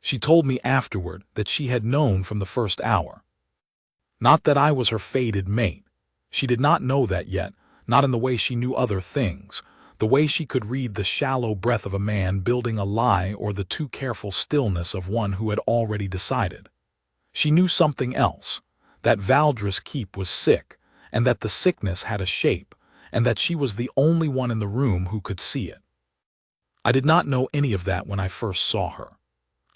She told me afterward that she had known from the first hour. Not that I was her fated mate. She did not know that yet, not in the way she knew other things, the way she could read the shallow breath of a man building a lie or the too careful stillness of one who had already decided. She knew something else, that Valdres Keep was sick, and that the sickness had a shape, and that she was the only one in the room who could see it. I did not know any of that when I first saw her.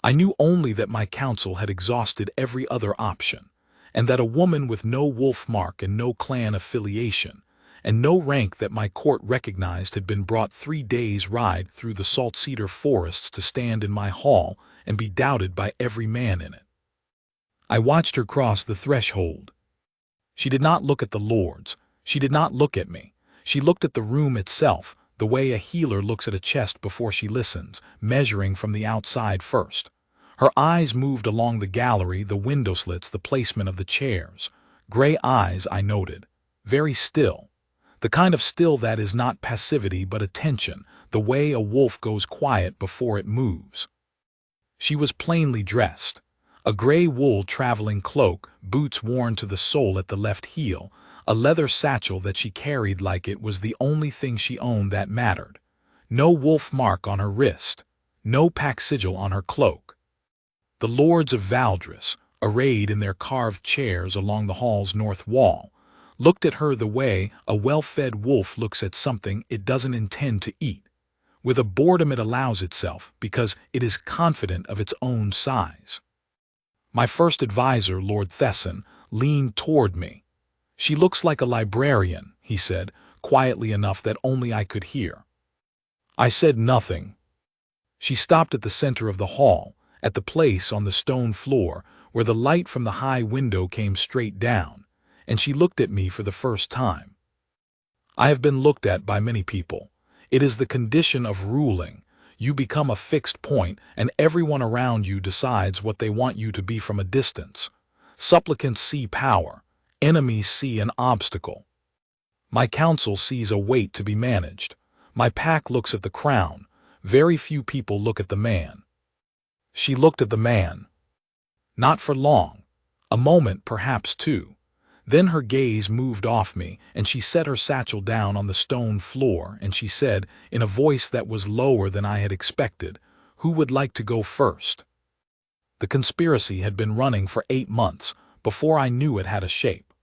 I knew only that my counsel had exhausted every other option, and that a woman with no wolf mark and no clan affiliation, and no rank that my court recognized had been brought 3 days' ride through the salt cedar forests to stand in my hall and be doubted by every man in it. I watched her cross the threshold. She did not look at the lords. She did not look at me. She looked at the room itself, the way a healer looks at a chest before she listens, measuring from the outside first. Her eyes moved along the gallery, the window slits, the placement of the chairs. Gray eyes, I noted. Very still. The kind of still that is not passivity but attention, the way a wolf goes quiet before it moves. She was plainly dressed. A gray wool traveling cloak, boots worn to the sole at the left heel, a leather satchel that she carried like it was the only thing she owned that mattered. No wolf mark on her wrist. No pack sigil on her cloak. The lords of Valdres, arrayed in their carved chairs along the hall's north wall, looked at her the way a well-fed wolf looks at something it doesn't intend to eat, with a boredom it allows itself because it is confident of its own size. My first advisor, Lord Thesson, leaned toward me. "She looks like a librarian," he said, quietly enough that only I could hear. I said nothing. She stopped at the center of the hall, at the place on the stone floor where the light from the high window came straight down, and she looked at me for the first time. I have been looked at by many people. It is the condition of ruling. You become a fixed point, and everyone around you decides what they want you to be from a distance. Supplicants see power. Enemies see an obstacle. My counsel sees a weight to be managed. My pack looks at the crown. Very few people look at the man. She looked at the man. Not for long. A moment, perhaps two. Then her gaze moved off me, and she set her satchel down on the stone floor, and she said, in a voice that was lower than I had expected, "Who would like to go first?" The conspiracy had been running for 8 months, before I knew it had a shape.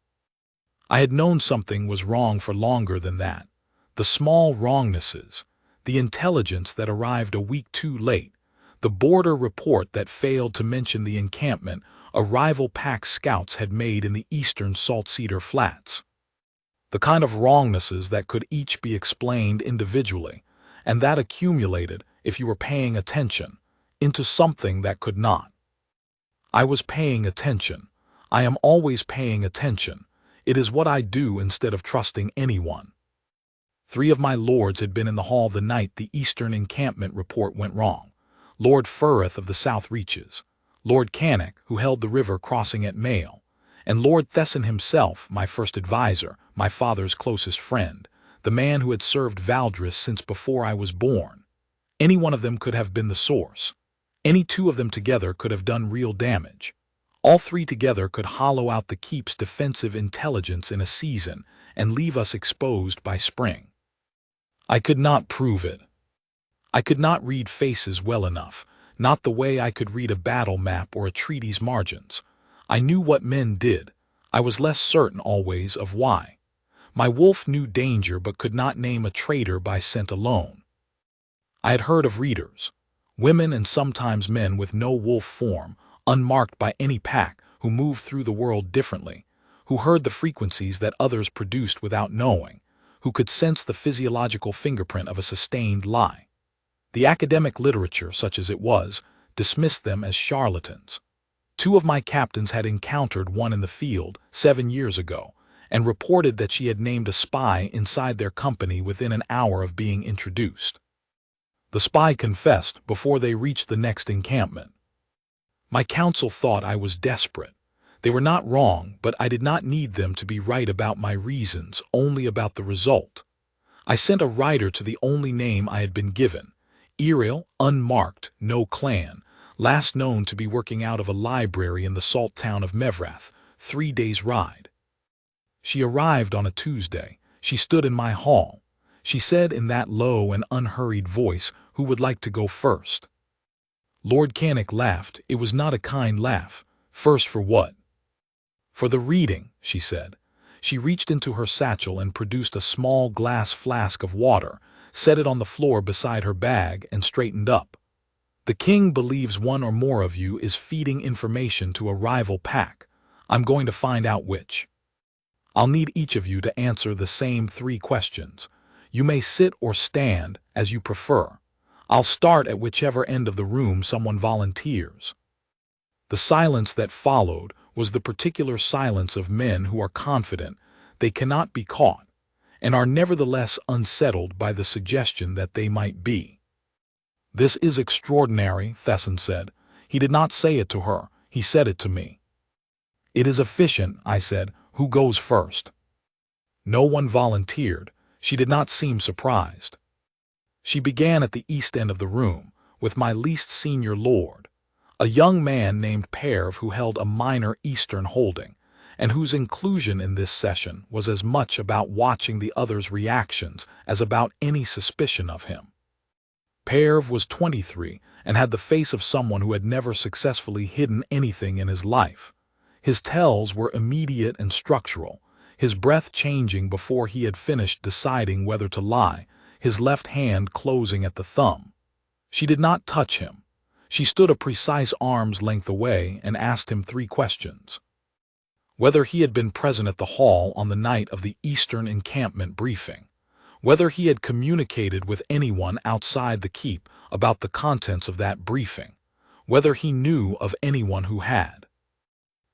I had known something was wrong for longer than that. The small wrongnesses, the intelligence that arrived a week too late, the border report that failed to mention the encampment a rival pack scouts had made in the eastern Salt Cedar Flats. The kind of wrongnesses that could each be explained individually, and that accumulated, if you were paying attention, into something that could not. I was paying attention. I am always paying attention. It is what I do instead of trusting anyone. 3 of my lords had been in the hall the night the eastern encampment report went wrong. Lord Fureth of the South Reaches, Lord Cannock, who held the river crossing at Mail, and Lord Thesson himself, my first advisor, my father's closest friend, the man who had served Valdres since before I was born. Any one of them could have been the source. Any 2 of them together could have done real damage. All 3 together could hollow out the keep's defensive intelligence in a season and leave us exposed by spring. I could not prove it. I could not read faces well enough, not the way I could read a battle map or a treaty's margins. I knew what men did. I was less certain always of why. My wolf knew danger but could not name a traitor by scent alone. I had heard of readers, women and sometimes men with no wolf form, unmarked by any pack, who moved through the world differently, who heard the frequencies that others produced without knowing, who could sense the physiological fingerprint of a sustained lie. The academic literature, such as it was, dismissed them as charlatans. 2 of my captains had encountered one in the field 7 years ago, and reported that she had named a spy inside their company within an hour of being introduced. The spy confessed before they reached the next encampment. My counsel thought I was desperate. They were not wrong, but I did not need them to be right about my reasons, only about the result. I sent a writer to the only name I had been given. Iriel, unmarked, no clan, last known to be working out of a library in the salt town of Mevrath, 3 days' ride. She arrived on a Tuesday. She stood in my hall. She said in that low and unhurried voice, "Who would like to go first?" Lord Cannick laughed. It was not a kind laugh. "First for what?" "For the reading," she said. She reached into her satchel and produced a small glass flask of water, set it on the floor beside her bag, and straightened up. "The king believes one or more of you is feeding information to a rival pack. I'm going to find out which. I'll need each of you to answer the same 3 questions. You may sit or stand, as you prefer. I'll start at whichever end of the room someone volunteers." The silence that followed was the particular silence of men who are confident they cannot be caught, and are nevertheless unsettled by the suggestion that they might be. "This is extraordinary," Thesson said. He did not say it to her, he said it to me. "It is efficient," I said. "Who goes first?" No one volunteered. She did not seem surprised. She began at the east end of the room, with my least senior lord, a young man named Perv who held a minor Eastern holding, and whose inclusion in this session was as much about watching the others' reactions as about any suspicion of him. Perv was 23 and had the face of someone who had never successfully hidden anything in his life. His tells were immediate and structural, his breath changing before he had finished deciding whether to lie, his left hand closing at the thumb. She did not touch him. She stood a precise arm's length away and asked him 3 questions. Whether he had been present at the hall on the night of the Eastern encampment briefing. Whether he had communicated with anyone outside the keep about the contents of that briefing. Whether he knew of anyone who had.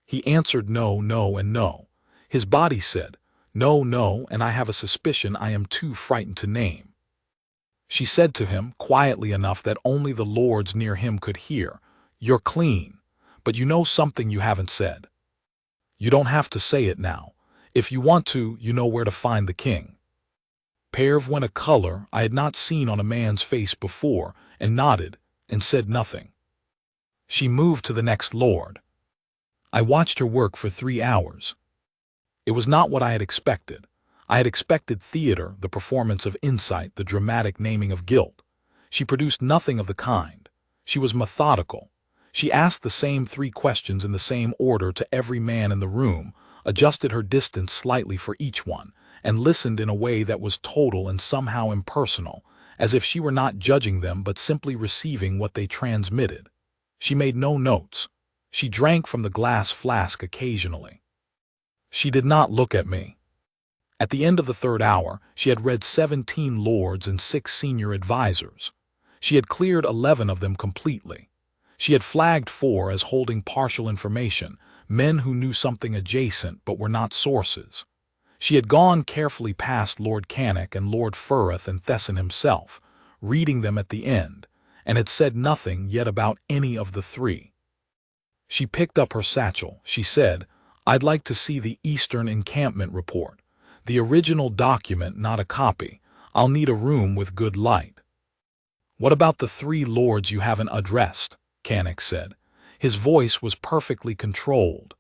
He answered no, no, and no. His body said, "No, no, and I have a suspicion I am too frightened to name." She said to him, quietly enough that only the lords near him could hear, "You're clean, but you know something you haven't said. You don't have to say it now. If you want to, you know where to find the king." Perv went a color I had not seen on a man's face before, and nodded, and said nothing. She moved to the next lord. I watched her work for 3 hours. It was not what I had expected. I had expected theater, the performance of insight, the dramatic naming of guilt. She produced nothing of the kind. She was methodical. She asked the same 3 questions in the same order to every man in the room, adjusted her distance slightly for each one, and listened in a way that was total and somehow impersonal, as if she were not judging them but simply receiving what they transmitted. She made no notes. She drank from the glass flask occasionally. She did not look at me. At the end of the 3rd hour, she had read 17 lords and 6 senior advisors. She had cleared 11 of them completely. She had flagged 4 as holding partial information, men who knew something adjacent but were not sources. She had gone carefully past Lord Cannick and Lord Furth and Thesson himself, reading them at the end, and had said nothing yet about any of the 3. She picked up her satchel. She said, "I'd like to see the Eastern encampment report. The original document, not a copy. I'll need a room with good light." "What about the 3 lords you haven't addressed?" Cannick said. His voice was perfectly controlled.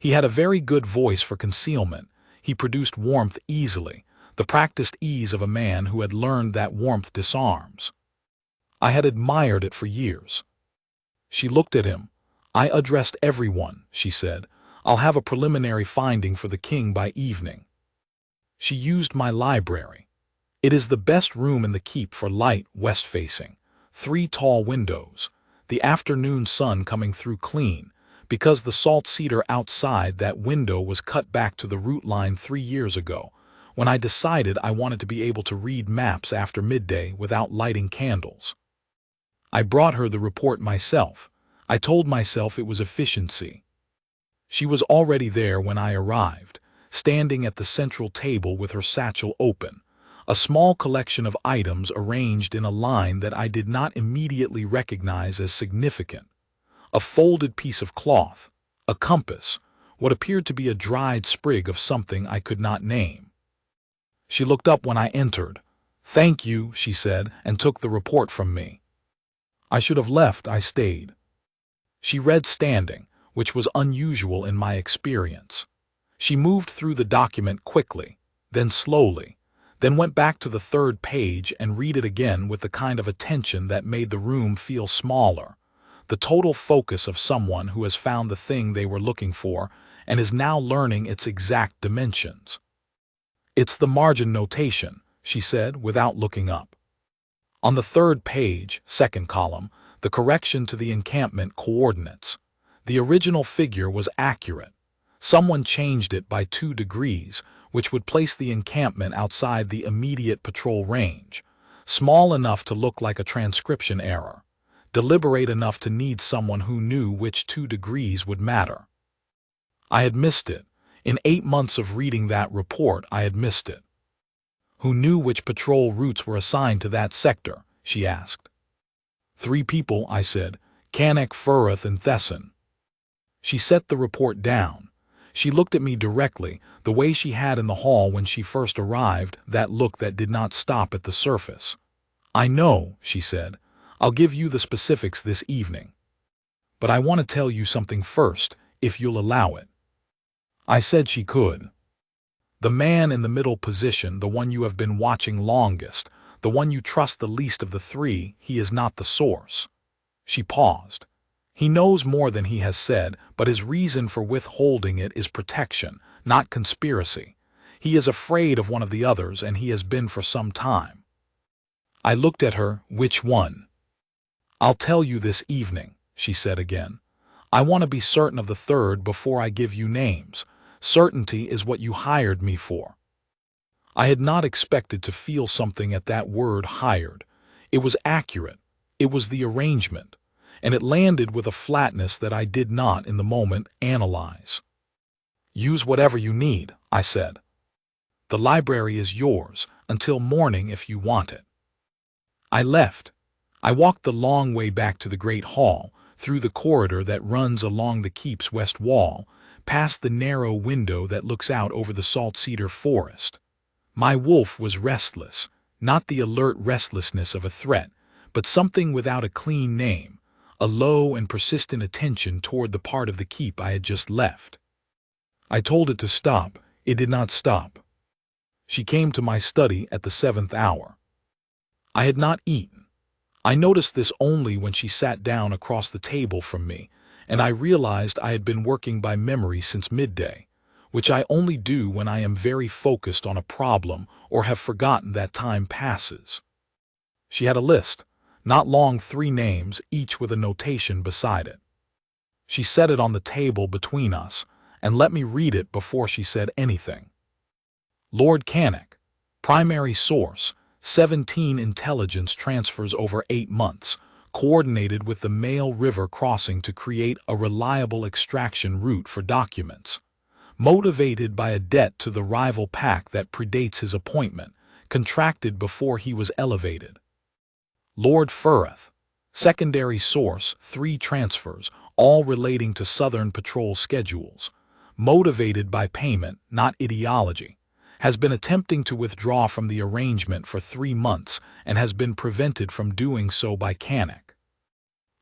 He had a very good voice for concealment. He produced warmth easily, the practiced ease of a man who had learned that warmth disarms. I had admired it for years. She looked at him. "I addressed everyone," she said. "I'll have a preliminary finding for the king by evening." She used my library. It is the best room in the keep for light, west-facing. 3 tall windows. The afternoon sun coming through clean, because the salt cedar outside that window was cut back to the root line 3 years ago, when I decided I wanted to be able to read maps after midday without lighting candles. I brought her the report myself. I told myself it was efficiency. She was already there when I arrived, standing at the central table with her satchel open, a small collection of items arranged in a line that I did not immediately recognize as significant. A folded piece of cloth, a compass, what appeared to be a dried sprig of something I could not name. She looked up when I entered. "Thank you," she said, and took the report from me. I should have left. I stayed. She read standing, which was unusual in my experience. She moved through the document quickly, then slowly, then went back to the third page and read it again with the kind of attention that made the room feel smaller, the total focus of someone who has found the thing they were looking for and is now learning its exact dimensions. "It's the margin notation," she said without looking up. "On the third page, second column, the correction to the encampment coordinates. The original figure was accurate. Someone changed it by 2 degrees, which would place the encampment outside the immediate patrol range, small enough to look like a transcription error, deliberate enough to need someone who knew which 2 degrees would matter." I had missed it. In 8 months of reading that report, I had missed it. "Who knew which patrol routes were assigned to that sector?" she asked. "3 people," I said, "Canek, Furth, and Thesson." She set the report down. She looked at me directly, the way she had in the hall when she first arrived, that look that did not stop at the surface. "I know," she said. "I'll give you the specifics this evening. But I want to tell you something first, if you'll allow it." I said she could. "The man in the middle position, the one you have been watching longest, the one you trust the least of the 3, he is not the source." She paused. "He knows more than he has said, but his reason for withholding it is protection, not conspiracy. He is afraid of one of the others, and he has been for some time." I looked at her. "Which one?" "I'll tell you this evening," she said again. "I want to be certain of the third before I give you names. Certainty is what you hired me for." I had not expected to feel something at that word, hired. It was accurate. It was the arrangement. And it landed with a flatness that I did not, in the moment, analyze. "Use whatever you need," I said. "The library is yours, until morning if you want it." I left. I walked the long way back to the great hall, through the corridor that runs along the keep's west wall, past the narrow window that looks out over the salt cedar forest. My wolf was restless, not the alert restlessness of a threat, but something without a clean name, a low and persistent attention toward the part of the keep I had just left. I told it to stop. It did not stop. She came to my study at the 7th hour. I had not eaten. I noticed this only when she sat down across the table from me, and I realized I had been working by memory since midday, which I only do when I am very focused on a problem or have forgotten that time passes. She had a list, not long, 3 names, each with a notation beside it. She set it on the table between us, and let me read it before she said anything. "Lord Canek, primary source, 17 intelligence transfers over 8 months, coordinated with the Mail River crossing to create a reliable extraction route for documents. Motivated by a debt to the rival pack that predates his appointment, contracted before he was elevated. Lord Furth, secondary source, 3 transfers, all relating to Southern Patrol schedules. Motivated by payment, not ideology. Has been attempting to withdraw from the arrangement for 3 months and has been prevented from doing so by Canek.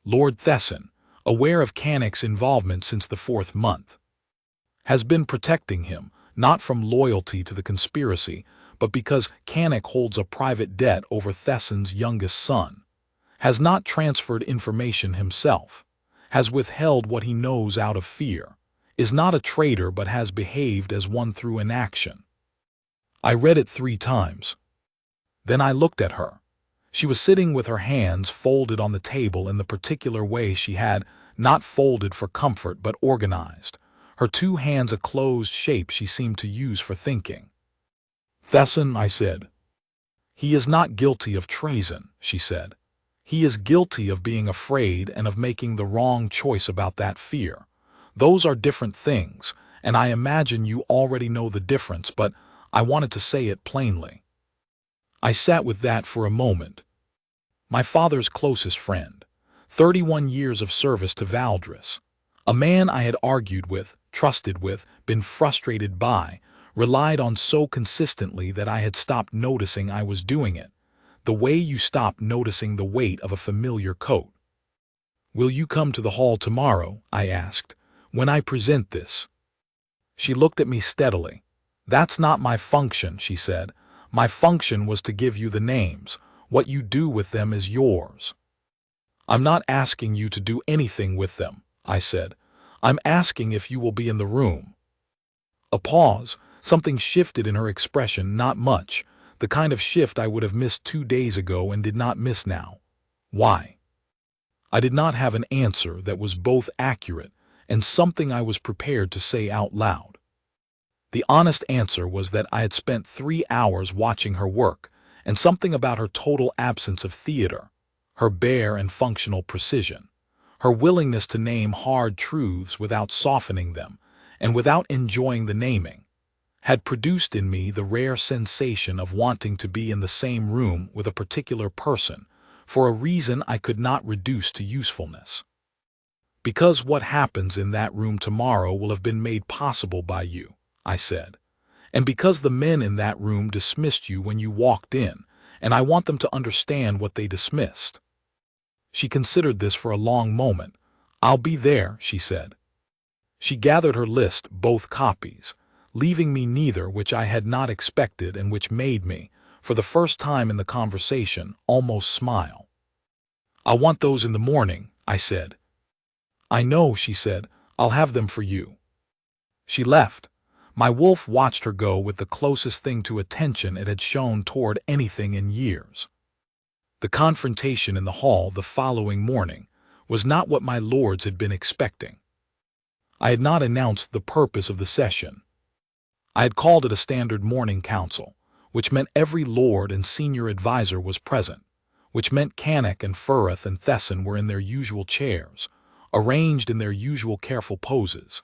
Lord Thesson, aware of Canek's involvement since the 4th month. Has been protecting him, not from loyalty to the conspiracy, but because Canek holds a private debt over Thesson's youngest son. Has not transferred information himself. Has withheld what he knows out of fear. Is not a traitor but has behaved as one through inaction." I read it 3 times. Then I looked at her. She was sitting with her hands folded on the table in the particular way she had, not folded for comfort but organized, her 2 hands a closed shape she seemed to use for thinking. "Thesson," I said. "He is not guilty of treason," she said. "He is guilty of being afraid and of making the wrong choice about that fear. Those are different things, and I imagine you already know the difference, but I wanted to say it plainly." I sat with that for a moment. My father's closest friend, 31 years of service to Valdres, a man I had argued with, trusted with, been frustrated by, relied on so consistently that I had stopped noticing I was doing it, the way you stop noticing the weight of a familiar coat. "Will you come to the hall tomorrow?" I asked, "when I present this?" She looked at me steadily. "That's not my function," she said. "My function was to give you the names. What you do with them is yours." "I'm not asking you to do anything with them," I said. "I'm asking if you will be in the room." A pause. Something shifted in her expression, not much, the kind of shift I would have missed 2 days ago and did not miss now. Why? I did not have an answer that was both accurate and something I was prepared to say out loud. The honest answer was that I had spent 3 hours watching her work, and something about her total absence of theater, her bare and functional precision, her willingness to name hard truths without softening them and without enjoying the naming, had produced in me the rare sensation of wanting to be in the same room with a particular person for a reason I could not reduce to usefulness. "Because what happens in that room tomorrow will have been made possible by you," I said. "And because the men in that room dismissed you when you walked in, and I want them to understand what they dismissed." She considered this for a long moment. "I'll be there," she said. She gathered her list, both copies, leaving me neither, which I had not expected and which made me, for the first time in the conversation, almost smile. "I want those in the morning," I said. "I know," she said. "I'll have them for you." She left. My wolf watched her go with the closest thing to attention it had shown toward anything in years. The confrontation in the hall the following morning was not what my lords had been expecting. I had not announced the purpose of the session. I had called it a standard morning council, which meant every lord and senior advisor was present, which meant Cannock and Furth and Thesson were in their usual chairs, arranged in their usual careful poses,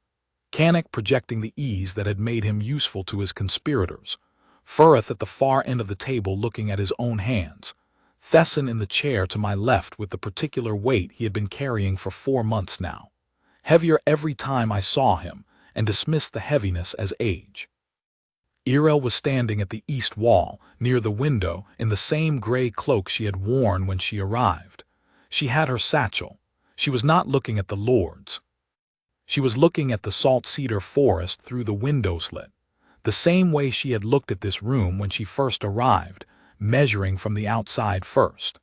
Cannock projecting the ease that had made him useful to his conspirators, Furth at the far end of the table looking at his own hands, Thesson in the chair to my left with the particular weight he had been carrying for 4 months now, heavier every time I saw him, and dismissed the heaviness as age. Irel was standing at the east wall, near the window, in the same gray cloak she had worn when she arrived. She had her satchel. She was not looking at the lords. She was looking at the salt cedar forest through the window slit, the same way she had looked at this room when she first arrived, measuring from the outside first.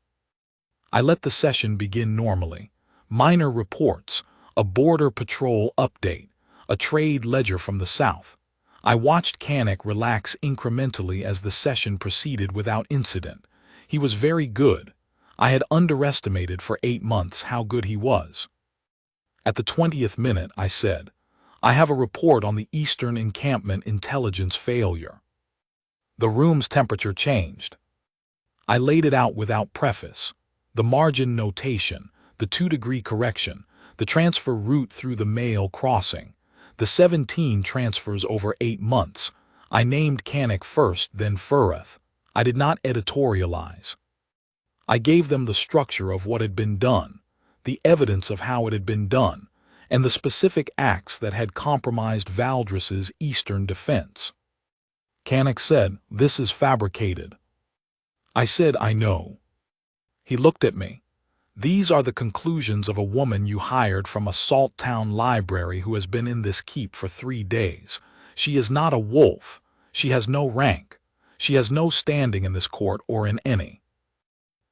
I let the session begin normally. Minor reports, a border patrol update, a trade ledger from the south. I watched Cannock relax incrementally as the session proceeded without incident. He was very good. I had underestimated for 8 months how good he was. At the 20th minute, I said, "I have a report on the Eastern Encampment intelligence failure." The room's temperature changed. I laid it out without preface. The margin notation, the 2-degree correction, the transfer route through the mail crossing, the 17 transfers over 8 months. I named Cannock first, then Furth. I did not editorialize. I gave them the structure of what had been done, the evidence of how it had been done, and the specific acts that had compromised Valdres's eastern defense. Cannock said, "This is fabricated." I said, "I know." He looked at me. "These are the conclusions of a woman you hired from a Salt Town library who has been in this keep for 3 days. She is not a wolf. She has no rank. She has no standing in this court or in any.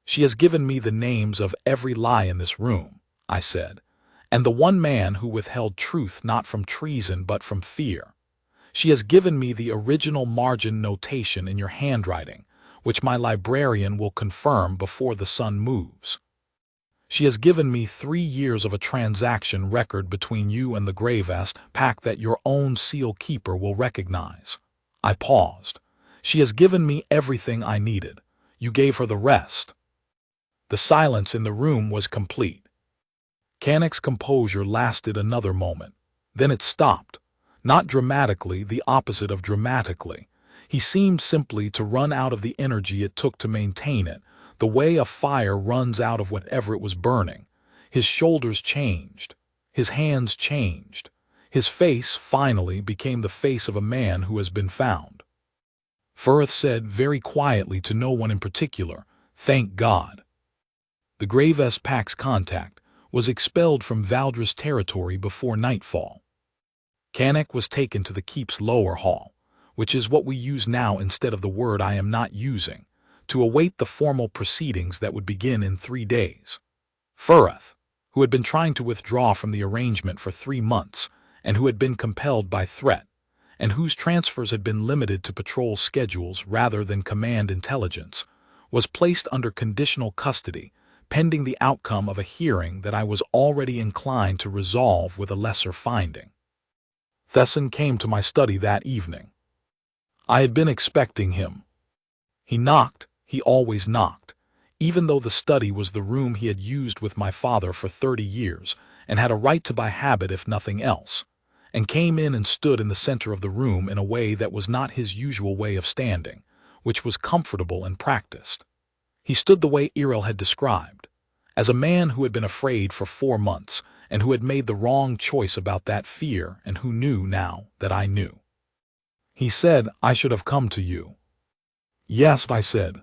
She has given me the names of every lie in this room," I said, "and the one man who withheld truth not from treason but from fear. She has given me the original margin notation in your handwriting, which my librarian will confirm before the sun moves. She has given me 3 years of a transaction record between you and the Gravest pack that your own seal keeper will recognize." I paused. "She has given me everything I needed. You gave her the rest." The silence in the room was complete. Cannock's composure lasted another moment. Then it stopped. Not dramatically, the opposite of dramatically. He seemed simply to run out of the energy it took to maintain it, the way a fire runs out of whatever it was burning. His shoulders changed. His hands changed. His face, finally, became the face of a man who has been found. Furth said very quietly to no one in particular, "Thank God." The Gravest pack's contact, was expelled from Valdres territory before nightfall. Canek was taken to the keep's lower hall, which is what we use now instead of the word I am not using, to await the formal proceedings that would begin in 3 days. Furath, who had been trying to withdraw from the arrangement for 3 months, and who had been compelled by threat, and whose transfers had been limited to patrol schedules rather than command intelligence, was placed under conditional custody, pending the outcome of a hearing that I was already inclined to resolve with a lesser finding. Thesson came to my study that evening. I had been expecting him. He knocked, he always knocked, even though the study was the room he had used with my father for 30 years and had a right to by habit if nothing else, and came in and stood in the center of the room in a way that was not his usual way of standing, which was comfortable and practiced. He stood the way Irel had described, as a man who had been afraid for 4 months and who had made the wrong choice about that fear and who knew now that I knew. He said, "I should have come to you." "Yes," I said.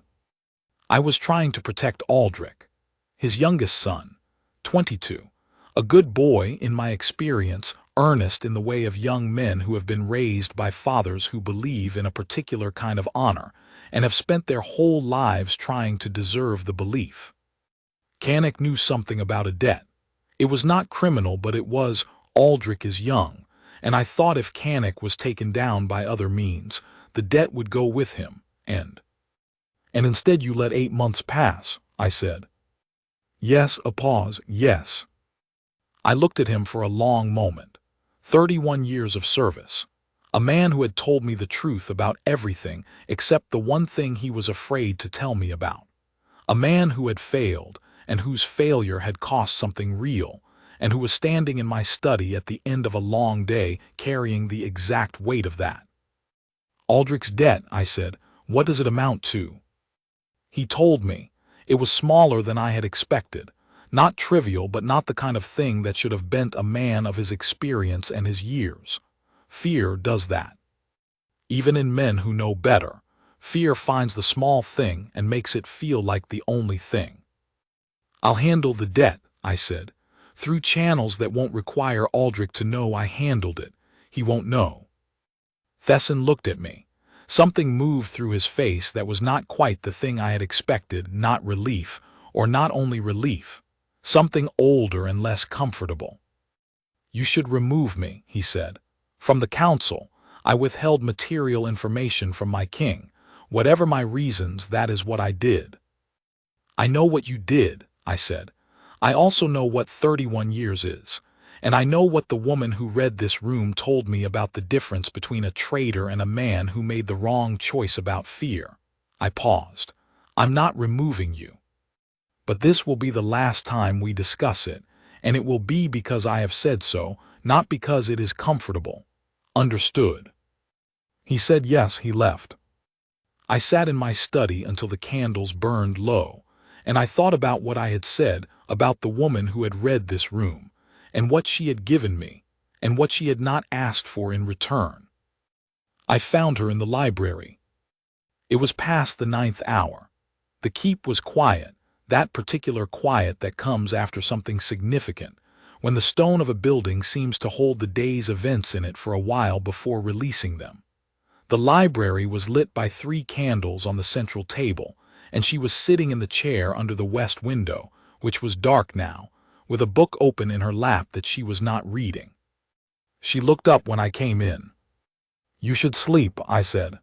I was trying to protect Aldrich, his youngest son, 22, a good boy in my experience, earnest in the way of young men who have been raised by fathers who believe in a particular kind of honor and have spent their whole lives trying to deserve the belief. Canek knew something about a debt. It was not criminal, but it was, Aldrich is young, and I thought if Canek was taken down by other means, the debt would go with him, and instead you let 8 months pass, I said. Yes, a pause, yes. I looked at him for a long moment. 31 years of service. A man who had told me the truth about everything except the one thing he was afraid to tell me about. A man who had failed, and whose failure had cost something real, and who was standing in my study at the end of a long day carrying the exact weight of that. Aldrich's debt, I said, what does it amount to? He told me. It was smaller than I had expected. Not trivial, but not the kind of thing that should have bent a man of his experience and his years. Fear does that. Even in men who know better, fear finds the small thing and makes it feel like the only thing. I'll handle the debt, I said, through channels that won't require Aldrich to know I handled it. He won't know. Thesson looked at me. Something moved through his face that was not quite the thing I had expected, not relief, or not only relief, something older and less comfortable. You should remove me, he said. From the council, I withheld material information from my king. Whatever my reasons, that is what I did. I know what you did, I said. I also know what 31 years is. And I know what the woman who read this room told me about the difference between a traitor and a man who made the wrong choice about fear. I paused. I'm not removing you. But this will be the last time we discuss it, and it will be because I have said so, not because it is comfortable. Understood? He said yes. He left. I sat in my study until the candles burned low, and I thought about what I had said about the woman who had read this room, and what she had given me, and what she had not asked for in return. I found her in the library. It was past the 9th hour. The keep was quiet, that particular quiet that comes after something significant, when the stone of a building seems to hold the day's events in it for a while before releasing them. The library was lit by 3 candles on the central table, and she was sitting in the chair under the west window, which was dark now, with a book open in her lap that she was not reading. She looked up when I came in. You should sleep, I said.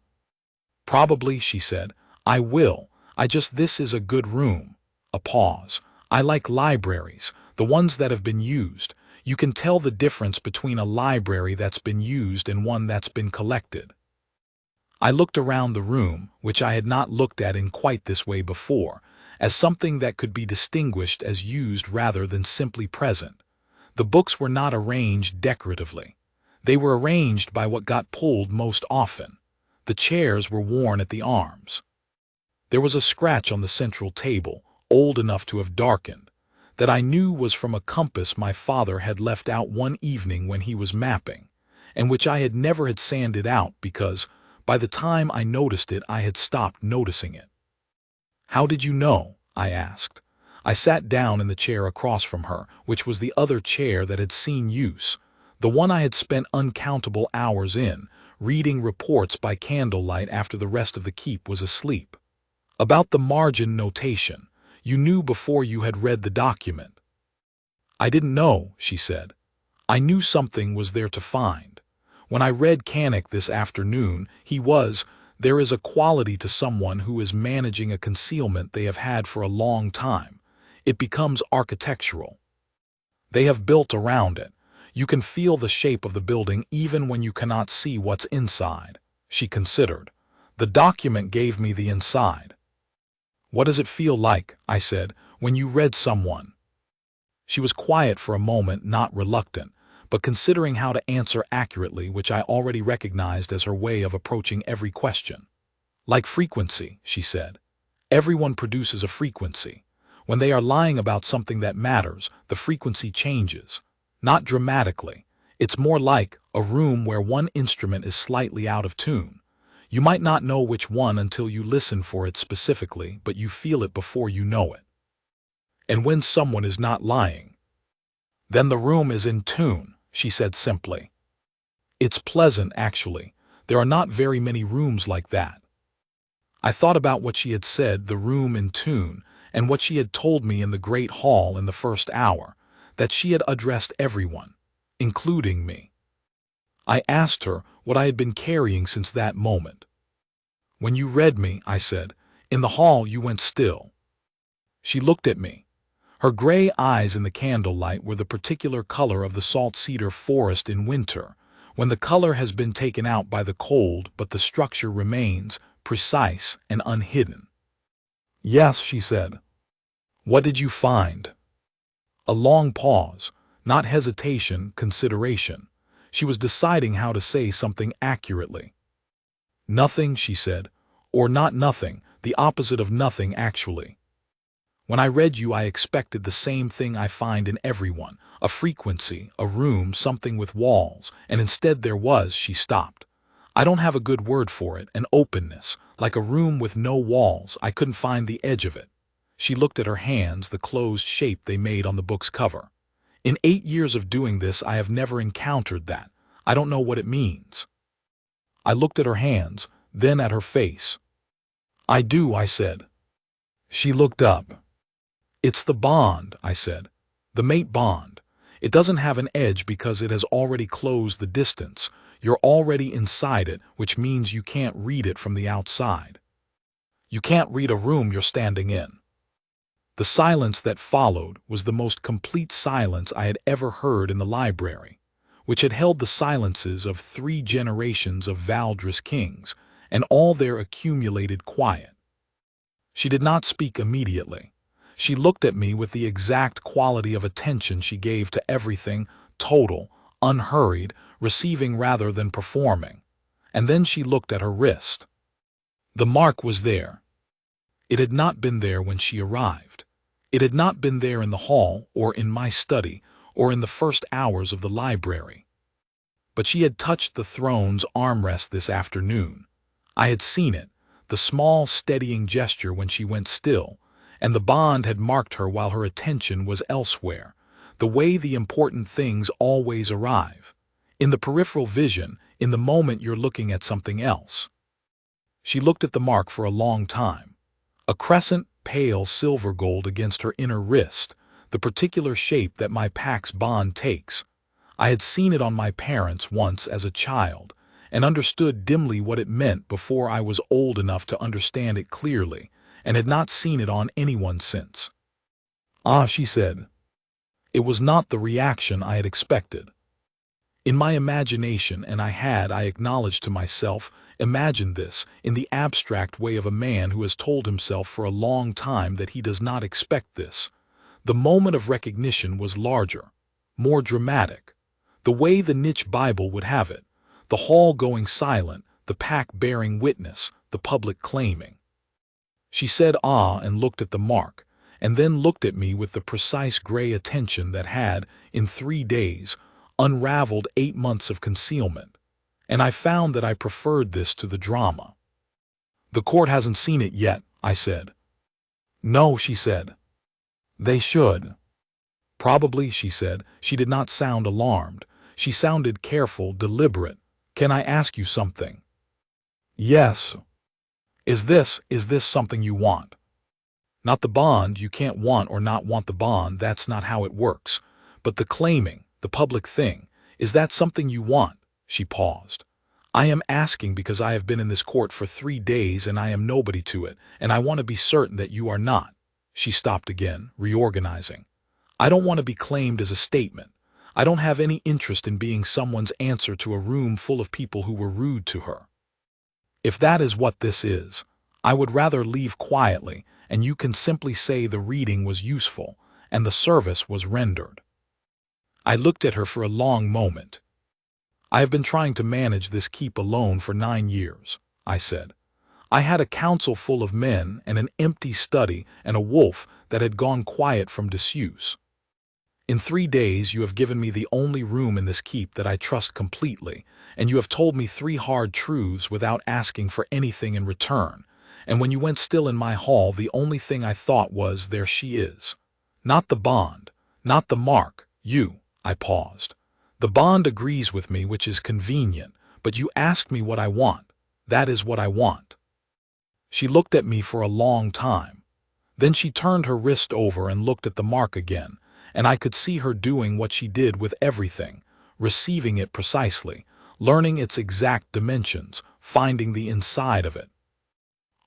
Probably, she said. I will. This is a good room. A pause. I like libraries, the ones that have been used. You can tell the difference between a library that's been used and one that's been collected. I looked around the room, which I had not looked at in quite this way before, as something that could be distinguished as used rather than simply present. The books were not arranged decoratively. They were arranged by what got pulled most often. The chairs were worn at the arms. There was a scratch on the central table, old enough to have darkened, that I knew was from a compass my father had left out one evening when he was mapping, and which I had never had sanded out because, by the time I noticed it, I had stopped noticing it. How did you know? I asked. I sat down in the chair across from her, which was the other chair that had seen use, the one I had spent uncountable hours in, reading reports by candlelight after the rest of the keep was asleep. About the margin notation, you knew before you had read the document. I didn't know, she said. I knew something was there to find. When I read Canuck this afternoon, there is a quality to someone who is managing a concealment they have had for a long time. It becomes architectural. They have built around it. You can feel the shape of the building even when you cannot see what's inside. She considered. The document gave me the inside. What does it feel like, I said, when you read someone? She was quiet for a moment, not reluctant, but considering how to answer accurately, which I already recognized as her way of approaching every question. Like frequency, she said. Everyone produces a frequency. When they are lying about something that matters, the frequency changes. Not dramatically. It's more like a room where one instrument is slightly out of tune. You might not know which one until you listen for it specifically, but you feel it before you know it. And when someone is not lying, then the room is in tune, she said simply. It's pleasant, actually. There are not very many rooms like that. I thought about what she had said, the room in tune, and what she had told me in the great hall in the first hour, that she had addressed everyone, including me. I asked her what I had been carrying since that moment. When you read me, I said, in the hall you went still. She looked at me. Her gray eyes in the candlelight were the particular color of the salt cedar forest in winter, when the color has been taken out by the cold but the structure remains precise and unhidden. Yes, she said. What did you find? A long pause, not hesitation, consideration. She was deciding how to say something accurately. Nothing, she said, or not nothing, the opposite of nothing actually. When I read you, I expected the same thing I find in everyone, a frequency, a room, something with walls, and instead there was, she stopped. I don't have a good word for it, an openness, like a room with no walls. I couldn't find the edge of it. She looked at her hands, the closed shape they made on the book's cover. In 8 years of doing this, I have never encountered that. I don't know what it means. I looked at her hands, then at her face. I do, I said. She looked up. It's the bond, I said. The mate bond. It doesn't have an edge because it has already closed the distance. You're already inside it, which means you can't read it from the outside. You can't read a room you're standing in. The silence that followed was the most complete silence I had ever heard in the library, which had held the silences of 3 generations of Valdres kings and all their accumulated quiet. She did not speak immediately. She looked at me with the exact quality of attention she gave to everything, total, unhurried, receiving rather than performing. And then she looked at her wrist. The mark was there. It had not been there when she arrived. It had not been there in the hall, or in my study, or in the first hours of the library. But she had touched the throne's armrest this afternoon. I had seen it, the small steadying gesture when she went still, and the bond had marked her while her attention was elsewhere, the way the important things always arrive. In the peripheral vision, in the moment you're looking at something else. She looked at the mark for a long time. A crescent, pale silver gold against her inner wrist, the particular shape that my Pax bond takes. I had seen it on my parents once as a child, and understood dimly what it meant before I was old enough to understand it clearly, and had not seen it on anyone since. Ah, she said. It was not the reaction I had expected. In my imagination, and I acknowledged to myself, imagined this in the abstract way of a man who has told himself for a long time that he does not expect this. The moment of recognition was larger, more dramatic, the way the niche Bible would have it, the hall going silent, the pack bearing witness, the public claiming. She said ah and looked at the mark, and then looked at me with the precise gray attention that had, in 3 days, unraveled 8 months of concealment, and I found that I preferred this to the drama. The court hasn't seen it yet, I said. No, she said. They should. Probably, she said. She did not sound alarmed. She sounded careful, deliberate. Can I ask you something? Yes. Is this something you want? Not the bond. You can't want or not want the bond. That's not how it works. But the claiming, the public thing, is that something you want? She paused. I am asking because I have been in this court for 3 days and I am nobody to it, and I want to be certain that you are not. She stopped again, reorganizing. I don't want to be claimed as a statement. I don't have any interest in being someone's answer to a room full of people who were rude to her. If that is what this is, I would rather leave quietly, and you can simply say the reading was useful and the service was rendered. I looked at her for a long moment. I have been trying to manage this keep alone for 9 years, I said. I had a council full of men and an empty study and a wolf that had gone quiet from disuse. In 3 days you have given me the only room in this keep that I trust completely, and you have told me 3 hard truths without asking for anything in return. And when you went still in my hall, the only thing I thought was, there she is. Not the bond, not the mark, you. I paused. The bond agrees with me, which is convenient, but you asked me what I want. That is what I want. She looked at me for a long time. Then she turned her wrist over and looked at the mark again, and I could see her doing what she did with everything, receiving it precisely, learning its exact dimensions, finding the inside of it.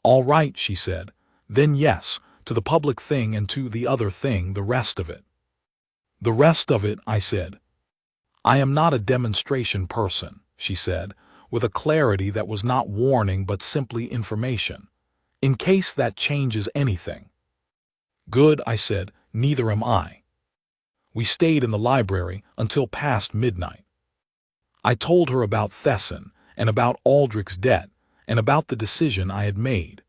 All right, she said. Then yes, to the public thing and to the other thing, the rest of it. The rest of it, I said. I am not a demonstration person, she said, with a clarity that was not warning but simply information, in case that changes anything. Good, I said, neither am I. We stayed in the library until past midnight. I told her about Thesson and about Aldrich's debt and about the decision I had made.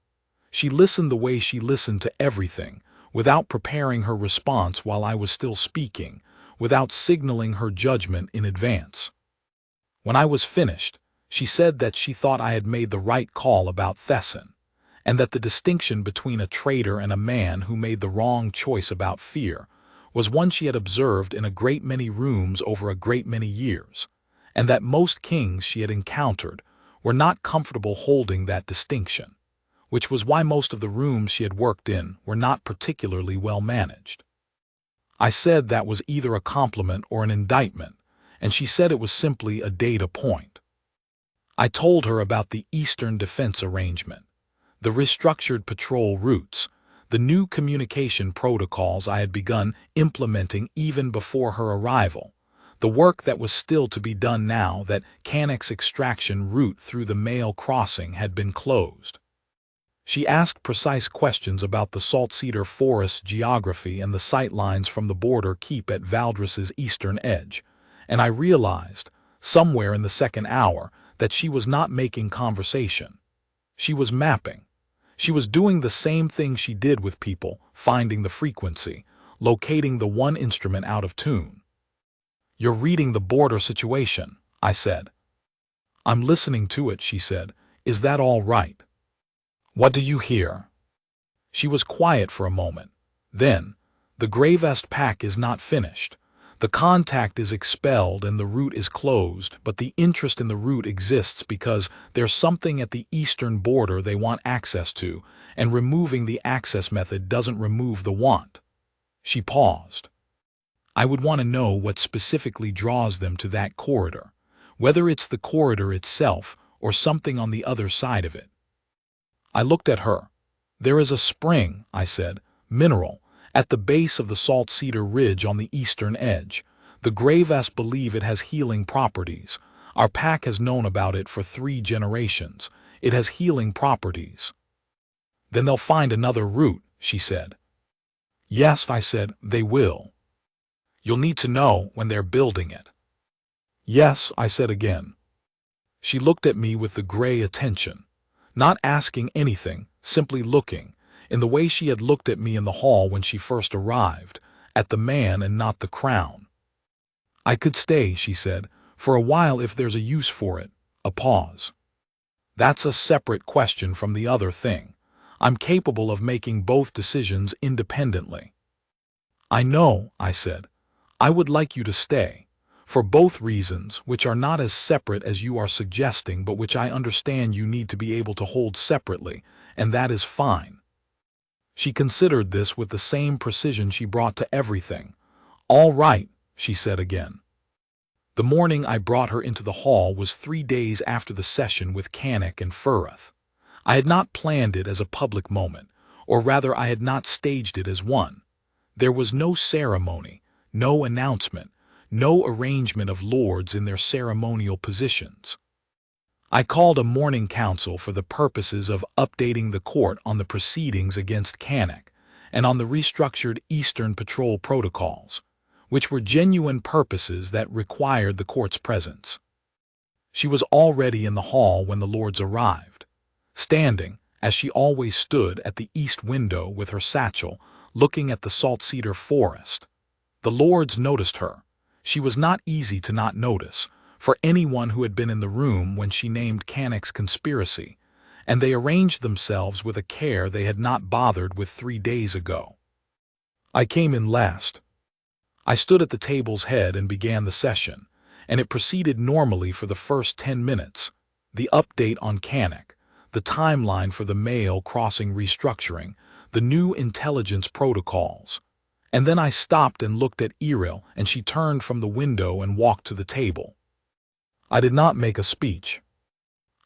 She listened the way she listened to everything, without preparing her response while I was still speaking, without signaling her judgment in advance. When I was finished, she said that she thought I had made the right call about Thesson, and that the distinction between a traitor and a man who made the wrong choice about fear was one she had observed in a great many rooms over a great many years, and that most kings she had encountered were not comfortable holding that distinction, which was why most of the rooms she had worked in were not particularly well managed. I said that was either a compliment or an indictment, and she said it was simply a data point. I told her about the Eastern Defense Arrangement, the restructured patrol routes, the new communication protocols I had begun implementing even before her arrival, the work that was still to be done now that Cannock's extraction route through the Mail Crossing had been closed. She asked precise questions about the Saltcedar Forest geography and the sightlines from the border keep at Valdris's eastern edge, and I realized, somewhere in the second hour, that she was not making conversation. She was mapping. She was doing the same thing she did with people, finding the frequency, locating the one instrument out of tune. You're reading the border situation, I said. I'm listening to it, she said. Is that all right? What do you hear? She was quiet for a moment. Then, the Gravest pack is not finished. The contact is expelled and the route is closed, but the interest in the route exists because there's something at the eastern border they want access to, and removing the access method doesn't remove the want. She paused. I would want to know what specifically draws them to that corridor, whether it's the corridor itself or something on the other side of it. I looked at her. There is a spring, I said, mineral, at the base of the Saltcedar Ridge on the eastern edge. The Gravest believe it has healing properties. Our pack has known about it for 3 generations. It has healing properties. Then they'll find another route, she said. Yes, I said, they will. You'll need to know when they're building it. Yes, I said again. She looked at me with the gray attention, not asking anything, simply looking, in the way she had looked at me in the hall when she first arrived, at the man and not the crown. I could stay, she said, for a while if there's a use for it. A pause. That's a separate question from the other thing. I'm capable of making both decisions independently. "I know," I said. "I would like you to stay, for both reasons, which are not as separate as you are suggesting, but which I understand you need to be able to hold separately, and that is fine." She considered this with the same precision she brought to everything. "All right," she said again. The morning I brought her into the hall was 3 days after the session with Cannick and Furath. I had not planned it as a public moment, or rather I had not staged it as one. There was no ceremony, no announcement, no arrangement of lords in their ceremonial positions. I called a morning council for the purposes of updating the court on the proceedings against Cannick and on the restructured Eastern Patrol protocols, which were genuine purposes that required the court's presence. She was already in the hall when the lords arrived, standing, as she always stood, at the east window with her satchel, looking at the saltcedar forest. The lords noticed her. She was not easy to not notice, for anyone who had been in the room when she named Cannick's conspiracy, and they arranged themselves with a care they had not bothered with 3 days ago. I came in last. I stood at the table's head and began the session, and it proceeded normally for the first 10 minutes. The update on Cannick, the timeline for the mail crossing restructuring, the new intelligence protocols. And then I stopped and looked at Earl, and she turned from the window and walked to the table. I did not make a speech.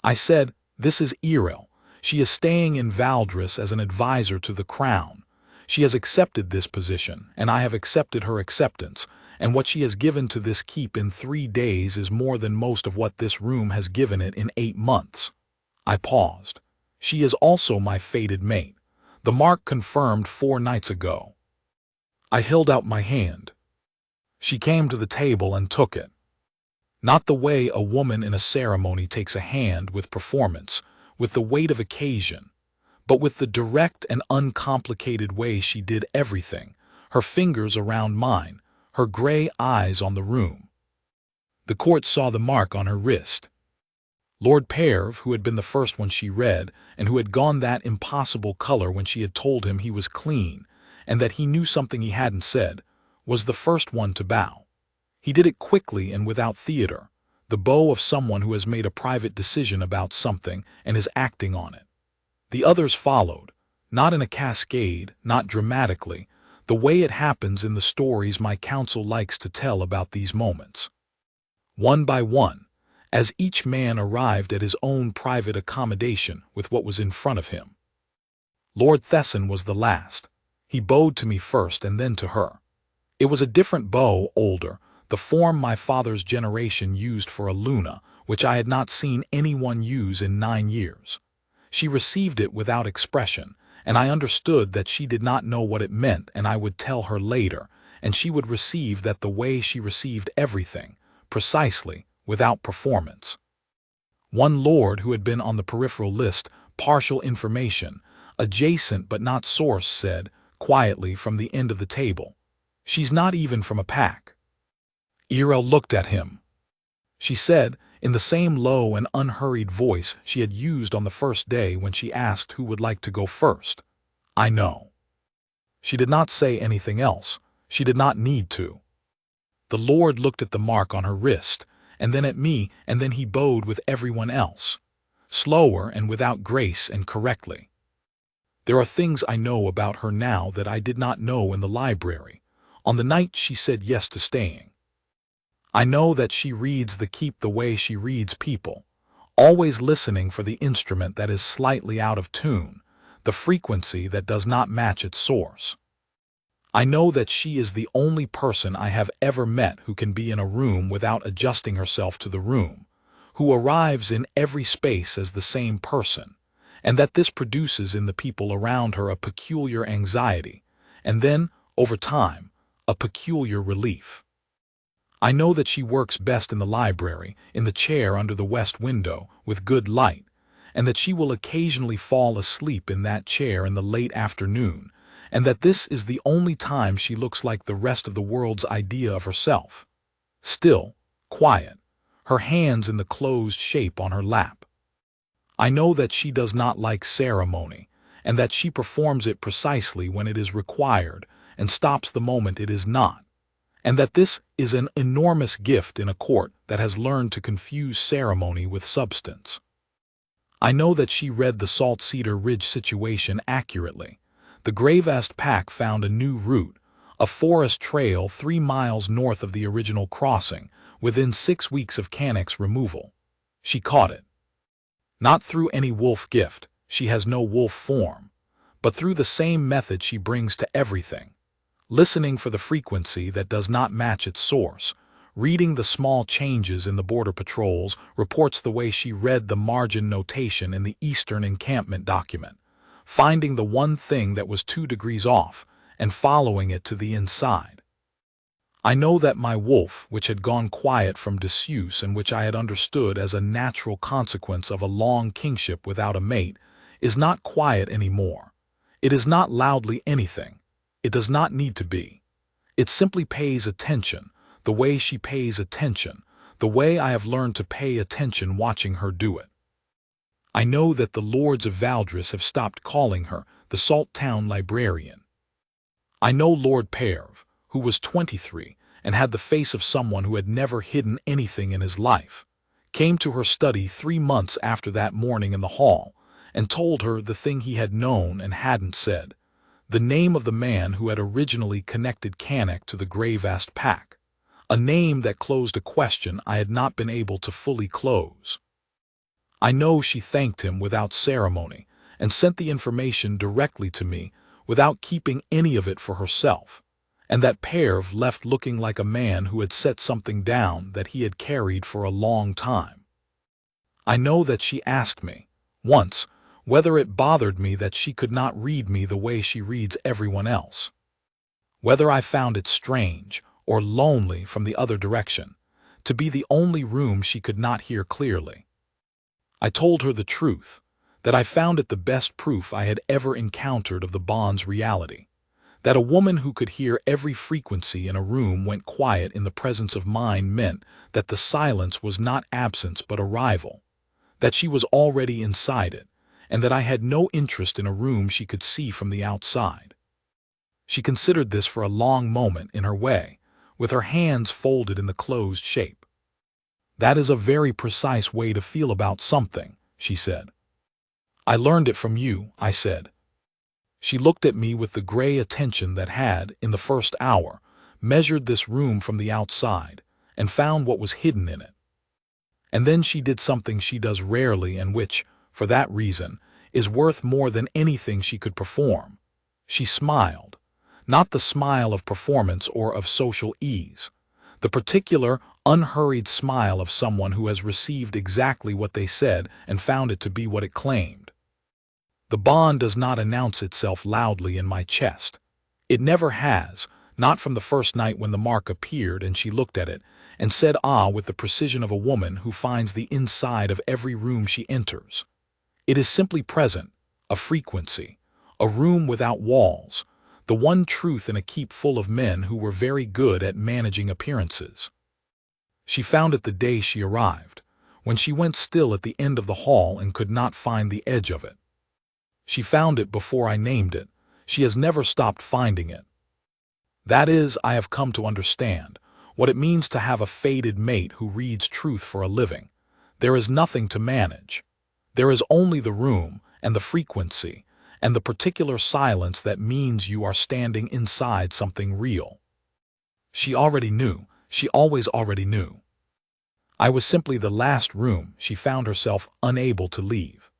I said, "This is Earl. She is staying in Valdres as an advisor to the Crown. She has accepted this position, and I have accepted her acceptance, and what she has given to this keep in 3 days is more than most of what this room has given it in 8 months. I paused. She is also my fated mate. The mark confirmed 4 nights ago. I held out my hand. She came to the table and took it. Not the way a woman in a ceremony takes a hand with performance, with the weight of occasion, but with the direct and uncomplicated way she did everything, her fingers around mine, her gray eyes on the room. The court saw the mark on her wrist. Lord Perv, who had been the first one she read, and who had gone that impossible color when she had told him he was clean, and that he knew something he hadn't said, was the first one to bow. He did it quickly and without theater, the bow of someone who has made a private decision about something and is acting on it. The others followed, not in a cascade, not dramatically, the way it happens in the stories my counsel likes to tell about these moments. One by one, as each man arrived at his own private accommodation with what was in front of him. Lord Thesson was the last. He bowed to me first and then to her. It was a different bow, older, the form my father's generation used for a luna, which I had not seen anyone use in 9 years. She received it without expression, and I understood that she did not know what it meant, and I would tell her later, and she would receive that the way she received everything, precisely, without performance. One lord who had been on the peripheral list, partial information, adjacent but not source, said, quietly from the end of the table, "She's not even from a pack." Earl looked at him. She said, in the same low and unhurried voice she had used on the first day when she asked who would like to go first, "I know." She did not say anything else. She did not need to. The lord looked at the mark on her wrist, and then at me, and then he bowed with everyone else, slower and without grace and correctly. There are things I know about her now that I did not know in the library, on the night she said yes to staying. I know that she reads the keep the way she reads people, always listening for the instrument that is slightly out of tune, the frequency that does not match its source. I know that she is the only person I have ever met who can be in a room without adjusting herself to the room, who arrives in every space as the same person, and that this produces in the people around her a peculiar anxiety, and then, over time, a peculiar relief. I know that she works best in the library, in the chair under the west window, with good light, and that she will occasionally fall asleep in that chair in the late afternoon, and that this is the only time she looks like the rest of the world's idea of herself. Still, quiet, her hands in the closed shape on her lap. I know that she does not like ceremony, and that she performs it precisely when it is required, and stops the moment it is not, and that this is an enormous gift in a court that has learned to confuse ceremony with substance. I know that she read the Salt Cedar Ridge situation accurately. The Gravest pack found a new route, a forest trail 3 miles north of the original crossing, within 6 weeks of Cannock's removal. She caught it. Not through any wolf gift, she has no wolf form, but through the same method she brings to everything. Listening for the frequency that does not match its source, reading the small changes in the border patrols reports the way she read the margin notation in the Eastern Encampment document, finding the one thing that was 2 degrees off and following it to the inside. I know that my wolf, which had gone quiet from disuse and which I had understood as a natural consequence of a long kingship without a mate, is not quiet anymore. It is not loudly anything. It does not need to be. It simply pays attention, the way she pays attention, the way I have learned to pay attention watching her do it. I know that the lords of Valdres have stopped calling her the Salt Town Librarian. I know Lord Perv, who was 23 and had the face of someone who had never hidden anything in his life, came to her study 3 months after that morning in the hall and told her the thing he had known and hadn't said, the name of the man who had originally connected Cannock to the Gravest pack, a name that closed a question I had not been able to fully close. I know she thanked him without ceremony and sent the information directly to me without keeping any of it for herself, and that Perv left looking like a man who had set something down that he had carried for a long time. I know that she asked me, once, whether it bothered me that she could not read me the way she reads everyone else, whether I found it strange or lonely from the other direction, to be the only room she could not hear clearly. I told her the truth, that I found it the best proof I had ever encountered of the bond's reality, that a woman who could hear every frequency in a room went quiet in the presence of mine meant that the silence was not absence but arrival, that she was already inside it, and that I had no interest in a room she could see from the outside. She considered this for a long moment in her way, with her hands folded in the closed shape. "That is a very precise way to feel about something," she said. "I learned it from you," I said. She looked at me with the gray attention that had, in the first hour, measured this room from the outside and found what was hidden in it. And then she did something she does rarely and which, for that reason, is worth more than anything she could perform. She smiled, not the smile of performance or of social ease, the particular, unhurried smile of someone who has received exactly what they said and found it to be what it claimed. The bond does not announce itself loudly in my chest. It never has, not from the first night when the mark appeared and she looked at it and said ah with the precision of a woman who finds the inside of every room she enters. It is simply present, a frequency, a room without walls, the one truth in a keep full of men who were very good at managing appearances. She found it the day she arrived, when she went still at the end of the hall and could not find the edge of it. She found it before I named it. She has never stopped finding it. That is, I have come to understand what it means to have a fated mate who reads truth for a living. There is nothing to manage. There is only the room and the frequency and the particular silence that means you are standing inside something real. She already knew. She always already knew. I was simply the last room she found herself unable to leave.